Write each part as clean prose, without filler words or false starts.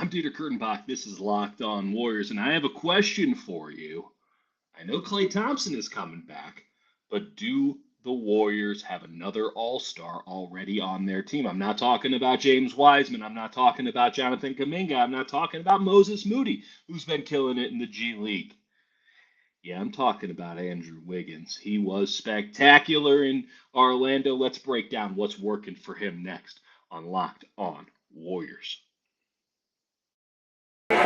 I'm Dieter Kurtenbach. This is Locked On Warriors, and I have a question for you. I know Klay Thompson is coming back, but do the Warriors have another All-Star already on their team? I'm not talking about James Wiseman. I'm not talking about Jonathan Kuminga. I'm not talking about Moses Moody, who's been killing it in the G League. Yeah, I'm talking about Andrew Wiggins. He was spectacular in Orlando. Let's break down what's working for him next on Locked On Warriors. You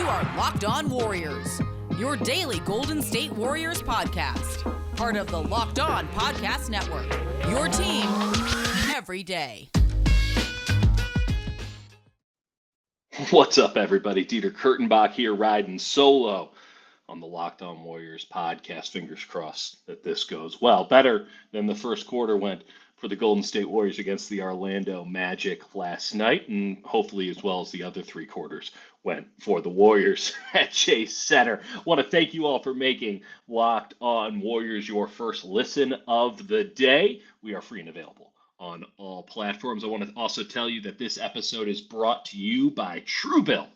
are Locked On Warriors, your daily Golden State Warriors podcast. Part of the Locked On Podcast Network, your team every day. What's up, everybody? Dieter Kurtenbach here, riding solo on the Locked On Warriors podcast. Fingers crossed that this goes well. Better than the first quarter went for the Golden State Warriors against the Orlando Magic last night, and hopefully as well as the other three quarters went for the Warriors at Chase Center. I want to thank you all for making Locked On Warriors your first listen of the day. We are free and available on all platforms. I want to also tell you that this episode is brought to you by Truebill.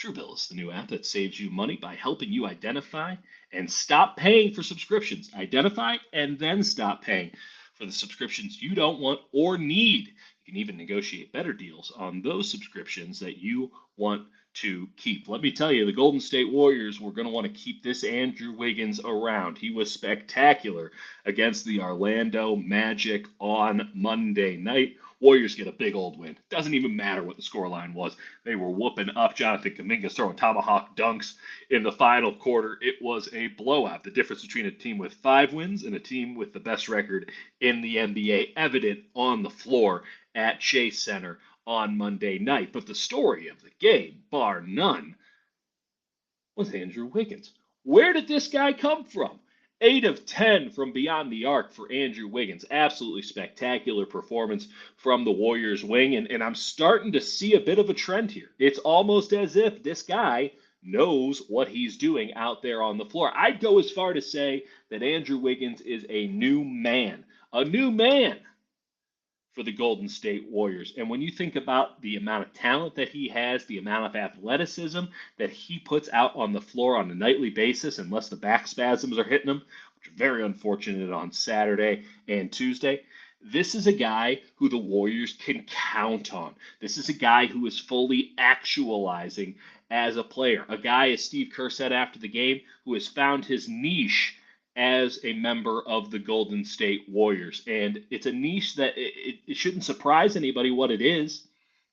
Truebill is the new app that saves you money by helping you identify and stop paying for subscriptions. Identify and then stop paying for the subscriptions you don't want or need. You can even negotiate better deals on those subscriptions that you want to keep. Let me tell you, the Golden State Warriors were going to want to keep this Andrew Wiggins around. He was spectacular against the Orlando Magic on Monday night. Warriors get a big old win. Doesn't even matter what the scoreline was. They were whooping up. Jonathan Kuminga throwing tomahawk dunks in the final quarter. It was a blowout. The difference between a team with 5 wins and a team with the best record in the NBA evident on the floor at Chase Center on Monday night. But the story of the game, bar none, was Andrew Wiggins. Where did this guy come from? 8 of 10 from beyond the arc for Andrew Wiggins. Absolutely spectacular performance from the Warriors wing. And I'm starting to see a bit of a trend here. It's almost as if this guy knows what he's doing out there on the floor. I'd go as far to say that Andrew Wiggins is a new man. A new man for the Golden State Warriors. And when you think about the amount of talent that he has, the amount of athleticism that he puts out on the floor on a nightly basis, unless the back spasms are hitting him, which are very unfortunate on Saturday and Tuesday, this is a guy who the Warriors can count on. This is a guy who is fully actualizing as a player. A guy, as Steve Kerr said after the game, who has found his niche as a member of the Golden State Warriors. And it's a niche that it shouldn't surprise anybody what it is.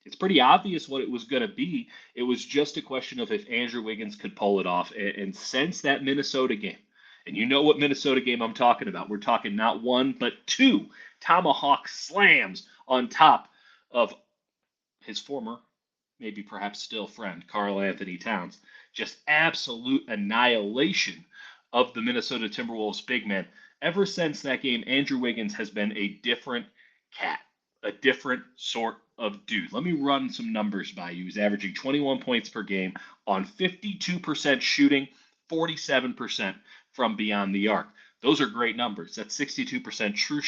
It's pretty obvious what it was going to be. It was just a question of if Andrew Wiggins could pull it off. And since that Minnesota game, and you know what Minnesota game I'm talking about, we're talking not 1, but 2 tomahawk slams on top of his former, maybe perhaps still friend, Karl Anthony Towns. Just absolute annihilation of the Minnesota Timberwolves big man. Ever since that game, Andrew Wiggins has been a different cat, a different sort of dude. Let me run some numbers by you. He's averaging 21 points per game on 52% shooting, 47% from beyond the arc. Those are great numbers. That's 62% true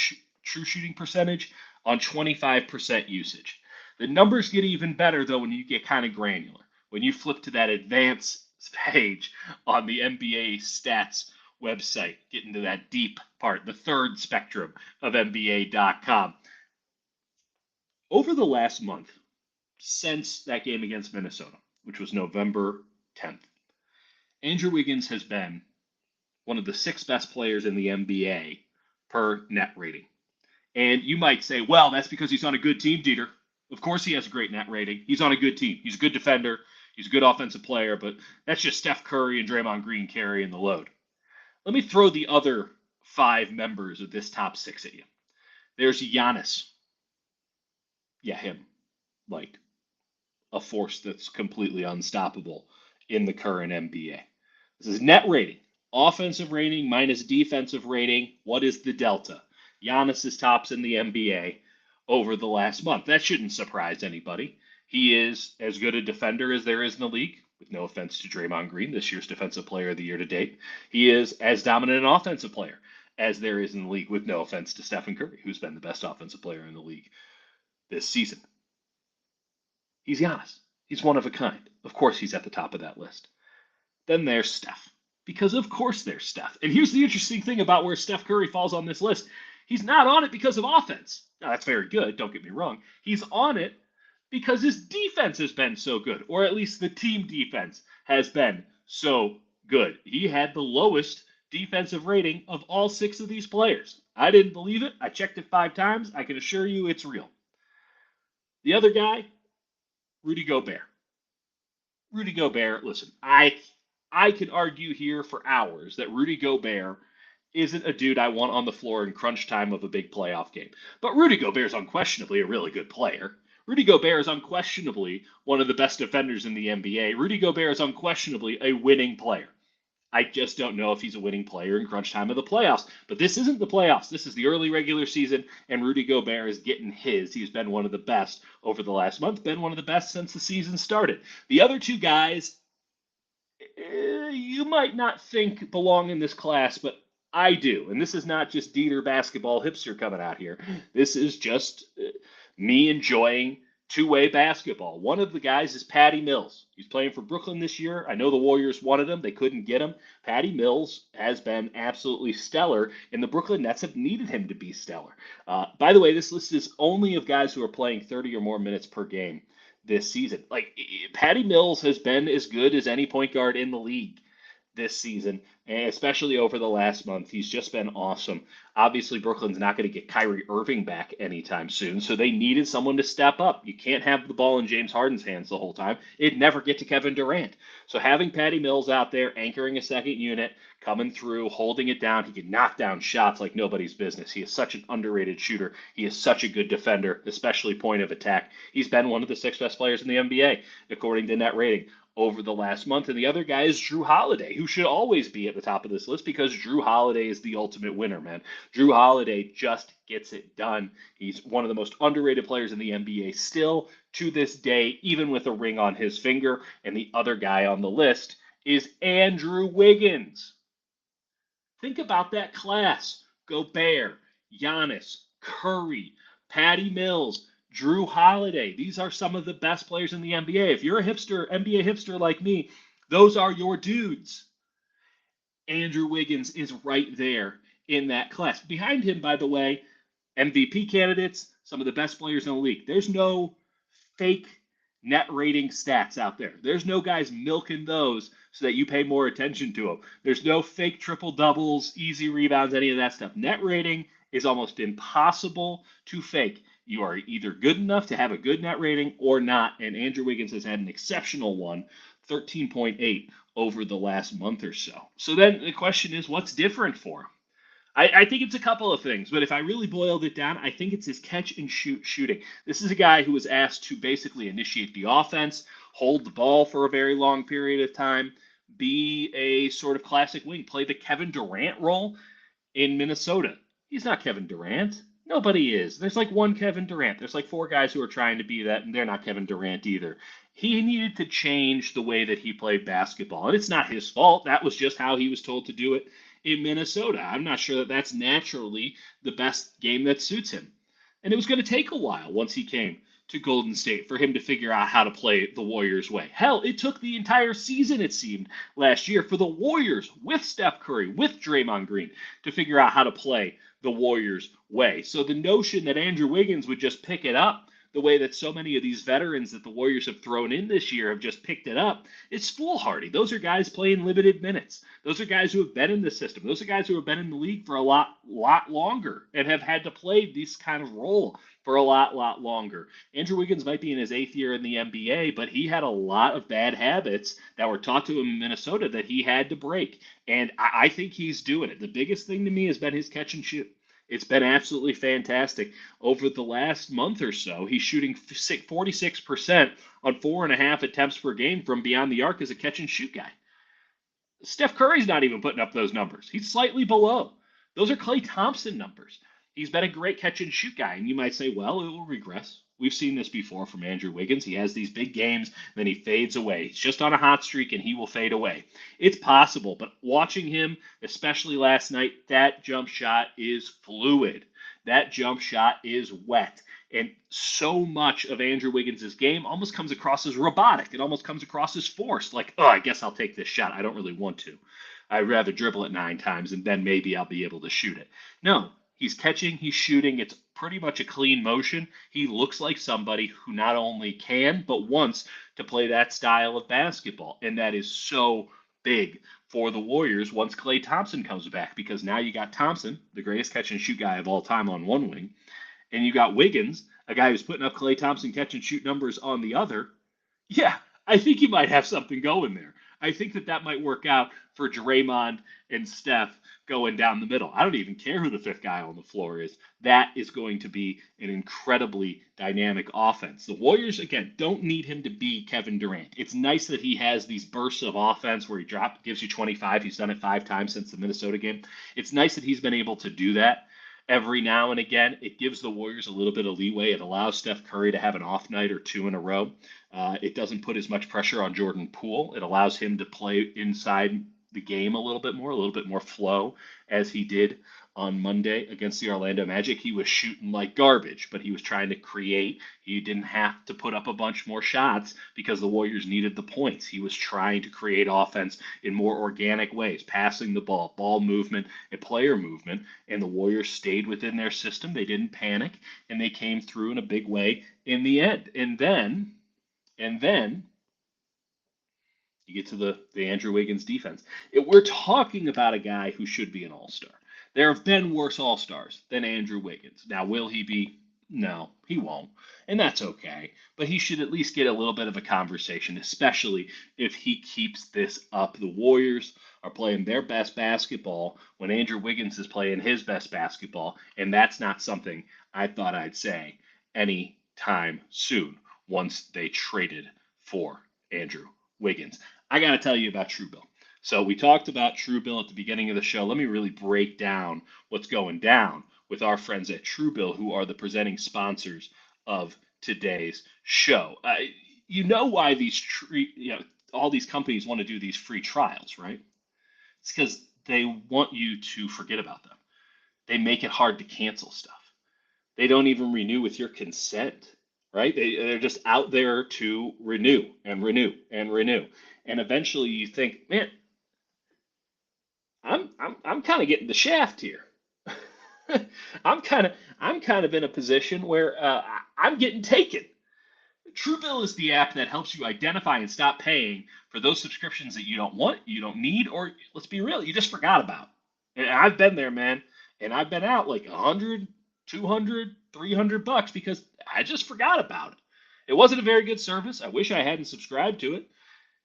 shooting percentage on 25% usage. The numbers get even better, though, when you get kind of granular. When you flip to that advanced page on the NBA stats website, get into that deep part, the third spectrum of NBA.com. Over the last month, since that game against Minnesota, which was November 10th, Andrew Wiggins has been one of the 6 best players in the NBA per net rating. And you might say, well, that's because he's on a good team, Dieter. Of course he has a great net rating. He's on a good team. He's a good defender. He's a good offensive player, but that's just Steph Curry and Draymond Green carrying the load. Let me throw the other 5 members of this top 6 at you. There's Giannis. Yeah, him. Like a force that's completely unstoppable in the current NBA. This is net rating. Offensive rating minus defensive rating. What is the delta? Giannis is tops in the NBA over the last month. That shouldn't surprise anybody. He is as good a defender as there is in the league, with no offense to Draymond Green, this year's Defensive Player of the Year to date. He is as dominant an offensive player as there is in the league, with no offense to Stephen Curry, who's been the best offensive player in the league this season. He's Giannis. He's one of a kind. Of course he's at the top of that list. Then there's Steph. Because of course there's Steph. And here's the interesting thing about where Steph Curry falls on this list. He's not on it because of offense. Now, that's very good, don't get me wrong. He's on it because his defense has been so good, or at least the team defense has been so good. He had the lowest defensive rating of all 6 of these players. I didn't believe it. I checked it 5 times. I can assure you it's real. The other guy, Rudy Gobert. Rudy Gobert, listen, I could argue here for hours that Rudy Gobert isn't a dude I want on the floor in crunch time of a big playoff game. But Rudy Gobert is unquestionably a really good player. Rudy Gobert is unquestionably one of the best defenders in the NBA. Rudy Gobert is unquestionably a winning player. I just don't know if he's a winning player in crunch time of the playoffs. But this isn't the playoffs. This is the early regular season, and Rudy Gobert is getting his. He's been one of the best over the last month, been one of the best since the season started. The other 2 guys, you might not think belong in this class, but I do. And this is not just Dieter basketball hipster coming out here. This is just me enjoying two-way basketball. One of the guys is Patty Mills. He's playing for Brooklyn this year. I know the Warriors wanted him. They couldn't get him. Patty Mills has been absolutely stellar, and the Brooklyn Nets have needed him to be stellar. By the way, this list is only of guys who are playing 30 or more minutes per game this season. Like, Patty Mills has been as good as any point guard in the league this season, and especially over the last month. He's just been awesome. Obviously, Brooklyn's not going to get Kyrie Irving back anytime soon, so they needed someone to step up. You can't have the ball in James Harden's hands the whole time. It'd never get to Kevin Durant. So having Patty Mills out there anchoring a second unit, coming through, holding it down, he can knock down shots like nobody's business. He is such an underrated shooter. He is such a good defender, especially point of attack. He's been one of the 6 best players in the NBA, according to net rating, over the last month. And the other guy is Drew Holiday, who should always be at the top of this list because Drew Holiday is the ultimate winner, man. Drew Holiday just gets it done. He's one of the most underrated players in the NBA still to this day, even with a ring on his finger. And the other guy on the list is Andrew Wiggins. Think about that class. Gobert, Giannis, Curry, Patty Mills, Drew Holiday. These are some of the best players in the NBA. If you're a hipster, NBA hipster like me, those are your dudes. Andrew Wiggins is right there in that class. Behind him, by the way, MVP candidates, some of the best players in the league. There's no fake net rating stats out there. There's no guys milking those so that you pay more attention to them. There's no fake triple doubles, easy rebounds, any of that stuff. Net rating is almost impossible to fake. You are either good enough to have a good net rating or not, and Andrew Wiggins has had an exceptional one, 13.8 over the last month or so. So then the question is, what's different for him? I think it's a couple of things, but if I really boiled it down, I think it's his catch and shoot shooting. This is a guy who was asked to basically initiate the offense, hold the ball for a very long period of time, be a sort of classic wing, play the Kevin Durant role in Minnesota. He's not Kevin Durant. Nobody is. There's like one Kevin Durant. There's like 4 guys who are trying to be that, and they're not Kevin Durant either. He needed to change the way that he played basketball, and it's not his fault. That was just how he was told to do it in Minnesota. I'm not sure that that's naturally the best game that suits him. And it was going to take a while once he came to Golden State for him to figure out how to play the Warriors' way. Hell, it took the entire season, it seemed, last year for the Warriors with Steph Curry, with Draymond Green, to figure out how to play the Warriors' way. So the notion that Andrew Wiggins would just pick it up the way that so many of these veterans that the Warriors have thrown in this year have just picked it up, it's foolhardy. Those are guys playing limited minutes. Those are guys who have been in the system. Those are guys who have been in the league for a lot longer and have had to play this kind of role for a lot longer. Andrew Wiggins might be in his 8th year in the NBA, but he had a lot of bad habits that were taught to him in Minnesota that he had to break. And I think he's doing it. The biggest thing to me has been his catch and shoot. It's been absolutely fantastic. Over the last month or so, he's shooting 46% on 4.5 attempts per game from beyond the arc as a catch and shoot guy. Steph Curry's not even putting up those numbers. He's slightly below. Those are Klay Thompson numbers. He's been a great catch and shoot guy. And you might say, well, it will regress. We've seen this before from Andrew Wiggins. He has these big games, then he fades away. He's just on a hot streak and he will fade away. It's possible, but watching him, especially last night, that jump shot is fluid. That jump shot is wet. And so much of Andrew Wiggins' game almost comes across as robotic. It almost comes across as forced. Like, oh, I guess I'll take this shot. I don't really want to. I'd rather dribble it 9 times and then maybe I'll be able to shoot it. No, he's catching, he's shooting. It's pretty much a clean motion. He looks like somebody who not only can, but wants to play that style of basketball. And that is so big for the Warriors once Klay Thompson comes back, because now you got Thompson, the greatest catch and shoot guy of all time, on one wing, and you got Wiggins, a guy who's putting up Klay Thompson catch and shoot numbers on the other. Yeah, I think you might have something going there. I think that might work out for Draymond and Steph going down the middle. I don't even care who the 5th guy on the floor is. That is going to be an incredibly dynamic offense. The Warriors, again, don't need him to be Kevin Durant. It's nice that he has these bursts of offense where he gives you 25. He's done it 5 times since the Minnesota game. It's nice that he's been able to do that every now and again. It gives the Warriors a little bit of leeway. It allows Steph Curry to have an off night or 2 in a row. It doesn't put as much pressure on Jordan Poole. It allows him to play inside the game a little bit more flow, as he did on Monday against the Orlando Magic. He was shooting like garbage, but he was trying to create. He didn't have to put up a bunch more shots because the Warriors needed the points. He was trying to create offense in more organic ways, passing the ball movement, and player movement, and the Warriors stayed within their system. They didn't panic, and they came through in a big way in the end. And then you get to the Andrew Wiggins defense. We're talking about a guy who should be an all-star. There have been worse all-stars than Andrew Wiggins. Now, will he be? No, he won't. And that's okay. But he should at least get a little bit of a conversation, especially if he keeps this up. The Warriors are playing their best basketball when Andrew Wiggins is playing his best basketball. And that's not something I thought I'd say anytime soon once they traded for Andrew Wiggins. I got to tell you about Truebill. So we talked about Truebill at the beginning of the show. Let me really break down what's going down with our friends at Truebill, who are the presenting sponsors of today's show. You know why all these companies want to do these free trials, right? It's because they want you to forget about them. They make it hard to cancel stuff. They don't even renew with your consent, right? They're just out there to renew and renew and renew. And eventually you think, man, I'm kind of getting the shaft here. I'm kind of in a position where I'm getting taken. Truebill is the app that helps you identify and stop paying for those subscriptions that you don't want, you don't need, or let's be real, you just forgot about. And I've been there, man, and I've been out like 100, 200, 300 bucks because I just forgot about it. It wasn't a very good service. I wish I hadn't subscribed to it.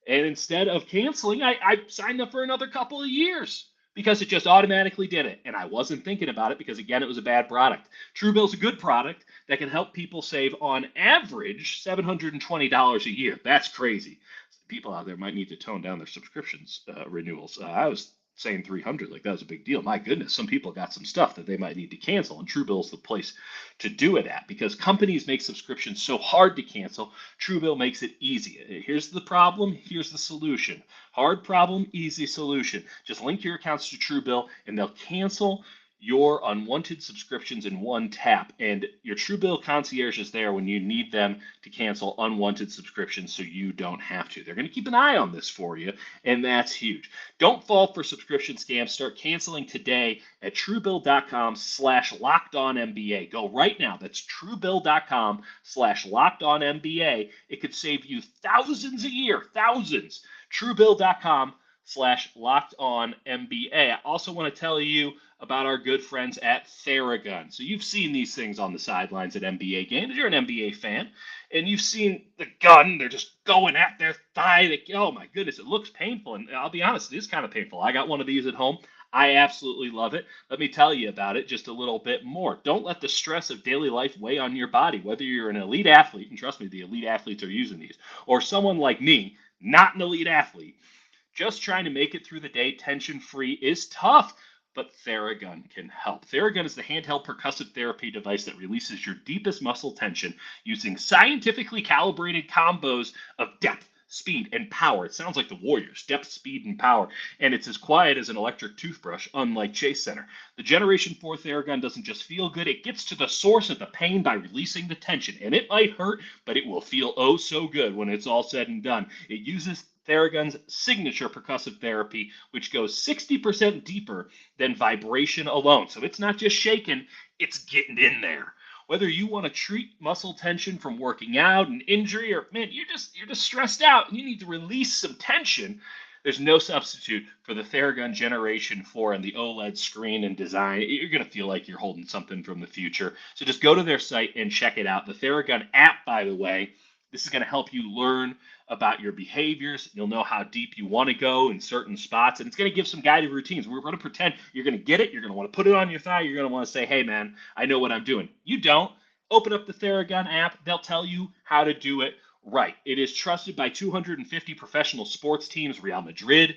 And instead of canceling, I signed up for another couple of years because it just automatically did it. And I wasn't thinking about it because, again, it was a bad product. Truebill's a good product that can help people save on average $720 a year. That's crazy. People out there might need to tone down their subscriptions renewals. I was saying 300 like that was a big deal. My goodness, some people got some stuff that they might need to cancel, and Truebill is the place to do it at because companies make subscriptions so hard to cancel. Truebill makes it easy. Here's the problem, here's the solution. Hard problem, easy solution. Just link your accounts to Truebill and they'll cancel your unwanted subscriptions in one tap. And your Truebill concierge is there when you need them to cancel unwanted subscriptions so you don't have to. They're going to keep an eye on this for you, and that's huge. Don't fall for subscription scams. Start canceling today at truebill.com/lockedonnba. Go right now. That's truebill.com/lockedonnba. It could save you thousands a year, thousands. Truebill.com/lockedonnba. I also want to tell you about our good friends at Theragun. So you've seen these things on the sidelines at NBA games. You're an NBA fan, and you've seen the gun. They're just going at their thigh. Oh, my goodness, it looks painful. And I'll be honest, it is kind of painful. I got one of these at home. I absolutely love it. Let me tell you about it just a little bit more. Don't let the stress of daily life weigh on your body, whether you're an elite athlete, and trust me, the elite athletes are using these, or someone like me, not an elite athlete. Just trying to make it through the day tension-free is tough. but Theragun can help. Theragun is the handheld percussive therapy device that releases your deepest muscle tension using scientifically calibrated combos of depth, speed, and power. It sounds like the Warriors, depth, speed, and power. And it's as quiet as an electric toothbrush, unlike Chase Center. The Generation 4 Theragun doesn't just feel good, it gets to the source of the pain by releasing the tension. And it might hurt, but it will feel oh so good when it's all said and done. It uses Theragun's signature percussive therapy, which goes 60% deeper than vibration alone. So it's not just shaking, it's getting in there. Whether you want to treat muscle tension from working out, an injury, or man, you're just stressed out and you need to release some tension, there's no substitute for the Theragun Generation 4 and the OLED screen and design. You're going to feel like you're holding something from the future. So just go to their site and check it out. The Theragun app, by the way, this is going to help you learn about your behaviors. You'll know how deep you want to go in certain spots, and it's going to give some guided routines. We're going to pretend you're going to get it. You're going to want to put it on your thigh. You're going to want to say, hey, man, I know what I'm doing. You don't. Open up the Theragun app. They'll tell you how to do it right. It is trusted by 250 professional sports teams, Real Madrid,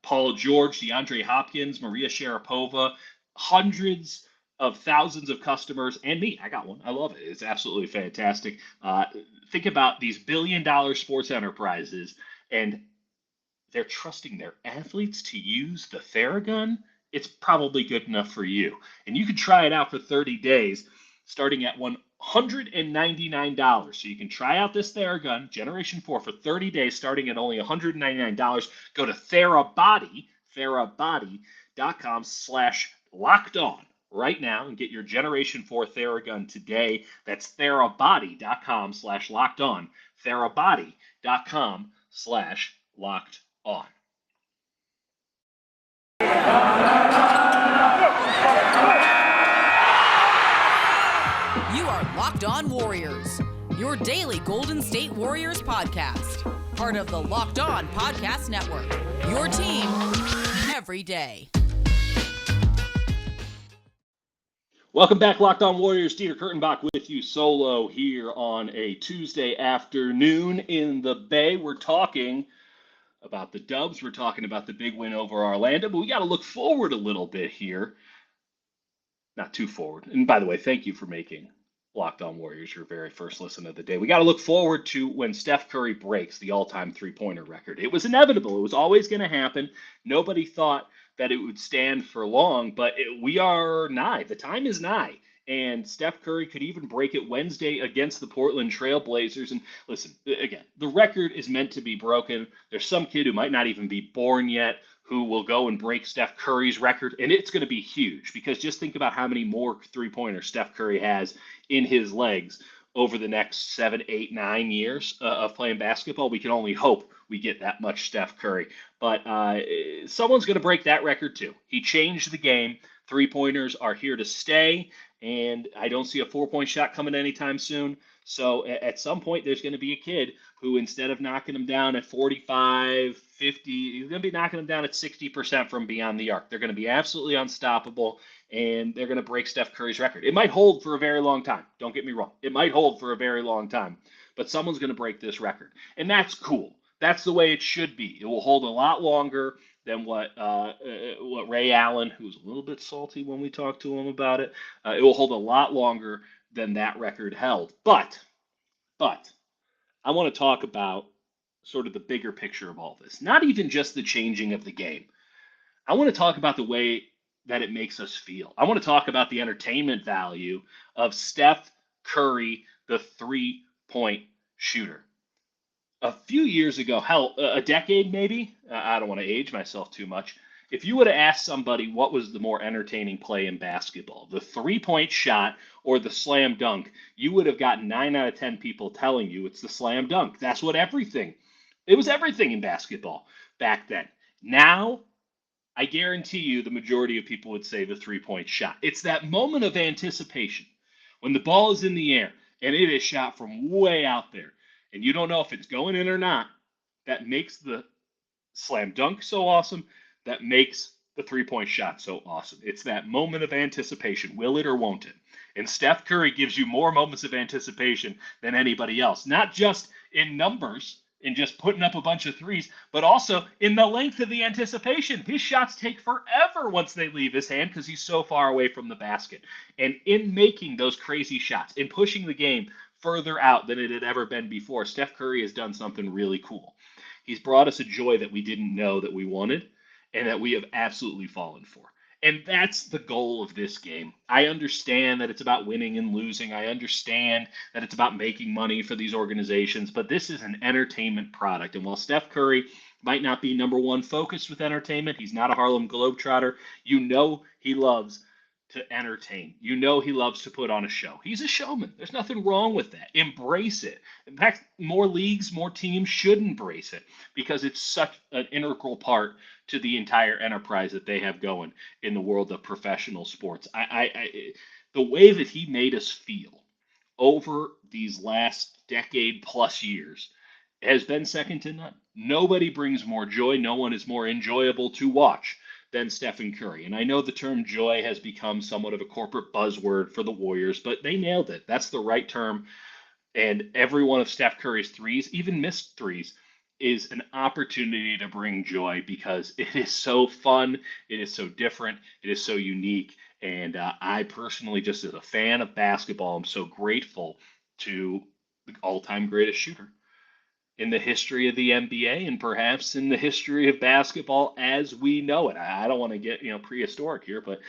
Paul George, DeAndre Hopkins, Maria Sharapova, hundreds of thousands of customers, and me. I got one. I love it. It's absolutely fantastic. Think about these billion-dollar sports enterprises, and they're trusting their athletes to use the Theragun. It's probably good enough for you. And you can try it out for 30 days, starting at $199. So you can try out this Theragun Generation 4 for 30 days, starting at only $199. Go to therabody.com/lockedon right now and get your Generation 4 Theragun today. That's therabody.com/lockedon. therabody.com/lockedon. You are Locked On Warriors, your daily Golden State Warriors podcast. Part of the Locked On Podcast Network, your team every day. Welcome back, Locked On Warriors. Dieter Kurtenbach with you solo here on a Tuesday afternoon in the Bay. We're talking about the Dubs. We're talking about the big win over Orlando, but we got to look forward a little bit here. Not too forward. And by the way, thank you for making Locked On Warriors your very first listen of the day. We got to look forward to when Steph Curry breaks the all-time three-pointer record. It was inevitable. It was always going to happen. Nobody thought that it would stand for long, but we are nigh. The time is nigh. And Steph Curry could even break it Wednesday against the Portland Trail Blazers. And listen, again, the record is meant to be broken. There's some kid who might not even be born yet who will go and break Steph Curry's record. And it's going to be huge because just think about how many more three-pointers Steph Curry has in his legs over the next 7, 8, 9 years of playing basketball. We can only hope we get that much Steph Curry. But someone's going to break that record too. He changed the game. Three-pointers are here to stay, and I don't see a four-point shot coming anytime soon. So at some point, there's going to be a kid who, instead of knocking him down at 45, 50, he's going to be knocking them down at 60% from beyond the arc. They're going to be absolutely unstoppable, and they're going to break Steph Curry's record. It might hold for a very long time. Don't get me wrong. It might hold for a very long time, but someone's going to break this record, and that's cool. That's the way it should be. It will hold a lot longer than what Ray Allen, who was a little bit salty when we talked to him about it, it will hold a lot longer than that record held. But I want to talk about sort of the bigger picture of all this. Not even just the changing of the game. I want to talk about the way that it makes us feel. I want to talk about the entertainment value of Steph Curry, the three-point shooter. A few years ago, hell, a decade maybe, I don't want to age myself too much. If you would have asked somebody what was the more entertaining play in basketball, the three-point shot or the slam dunk, you would have gotten 9 out of 10 people telling you it's the slam dunk. That's what it was everything in basketball back then. Now, I guarantee you the majority of people would say the three-point shot. It's that moment of anticipation when the ball is in the air and it is shot from way out there and you don't know if it's going in or not, that makes the slam dunk so awesome, that makes the three-point shot so awesome. It's that moment of anticipation. Will it or won't it? And Steph Curry gives you more moments of anticipation than anybody else, not just in numbers. in just putting up a bunch of threes, but also in the length of the anticipation. His shots take forever once they leave his hand because he's so far away from the basket. And in making those crazy shots, in pushing the game further out than it had ever been before, Steph Curry has done something really cool. He's brought us a joy that we didn't know that we wanted and that we have absolutely fallen for. And that's the goal of this game. I understand that it's about winning and losing. I understand that it's about making money for these organizations, but this is an entertainment product. And while Steph Curry might not be number one focused with entertainment, he's not a Harlem Globetrotter. You know he loves to entertain. You know he loves to put on a show. He's a showman. There's nothing wrong with that. Embrace it. In fact, more leagues, more teams should embrace it because it's such an integral part to the entire enterprise that they have going in the world of professional sports. The way that he made us feel over these last decade plus years has been second to none. Nobody brings more joy. No one is more enjoyable to watch than Stephen Curry. And I know the term joy has become somewhat of a corporate buzzword for the Warriors, but they nailed it. That's the right term. And every one of Steph Curry's threes, even missed threes, is an opportunity to bring joy because it is so fun, it is so different, it is so unique. And I personally, just as a fan of basketball, am so grateful to the all-time greatest shooter in the history of the NBA and perhaps in the history of basketball as we know it. I don't want to get prehistoric here, but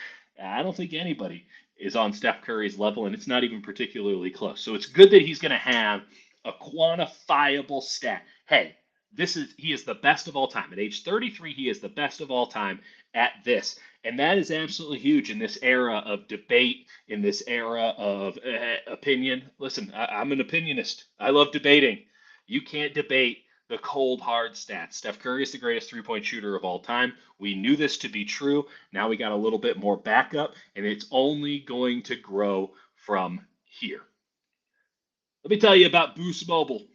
I don't think anybody is on Steph Curry's level, and it's not even particularly close. So it's good that he's going to have a quantifiable stat. Hey, he is the best of all time. At age 33, he is the best of all time at this. And that is absolutely huge in this era of debate, in this era of opinion. Listen, I'm an opinionist. I love debating. You can't debate the cold, hard stats. Steph Curry is the greatest three-point shooter of all time. We knew this to be true. Now we got a little bit more backup, and it's only going to grow from here. Let me tell you about Boost Mobile.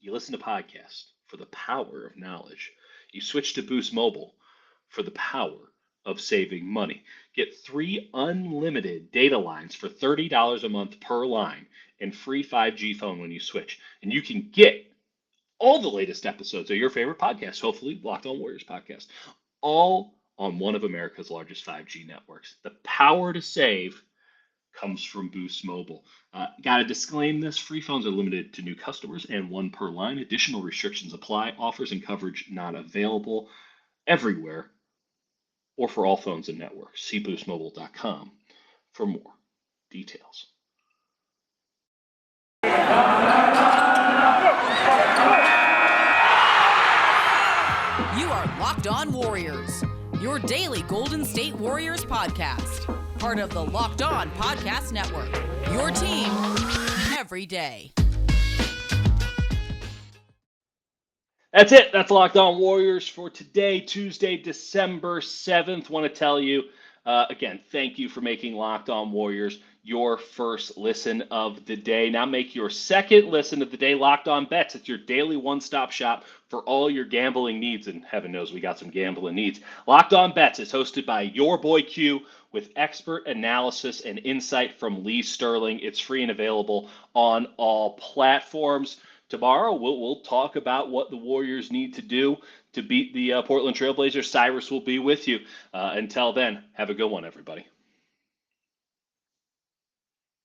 You listen to podcasts for the power of knowledge. You switch to Boost Mobile for the power of saving money. Get 3 unlimited data lines for $30 a month per line and free 5G phone when you switch. And you can get all the latest episodes of your favorite podcast, hopefully Locked On Warriors podcast, all on one of America's largest 5G networks. The power to save comes from Boost Mobile. Got to disclaim this. Free phones are limited to new customers and one per line. Additional restrictions apply. Offers and coverage not available everywhere or for all phones and networks. See boostmobile.com for more details. You are Locked On Warriors, your daily Golden State Warriors podcast. Part of the Locked On Podcast Network, your team every day. That's it. That's Locked On Warriors for today, Tuesday, December 7th. Want to tell you, again, thank you for making Locked On Warriors your first listen of the day. Now make your second listen of the day Locked On Bets. It's your daily one-stop shop for all your gambling needs, and heaven knows we got some gambling needs. Locked On Bets is hosted by your boy Q with expert analysis and insight from Lee Sterling. It's free and available on all platforms. Tomorrow, we'll talk about what the Warriors need to do to beat the Portland Trailblazers. Cyrus will be with you. Until then, have a good one, everybody.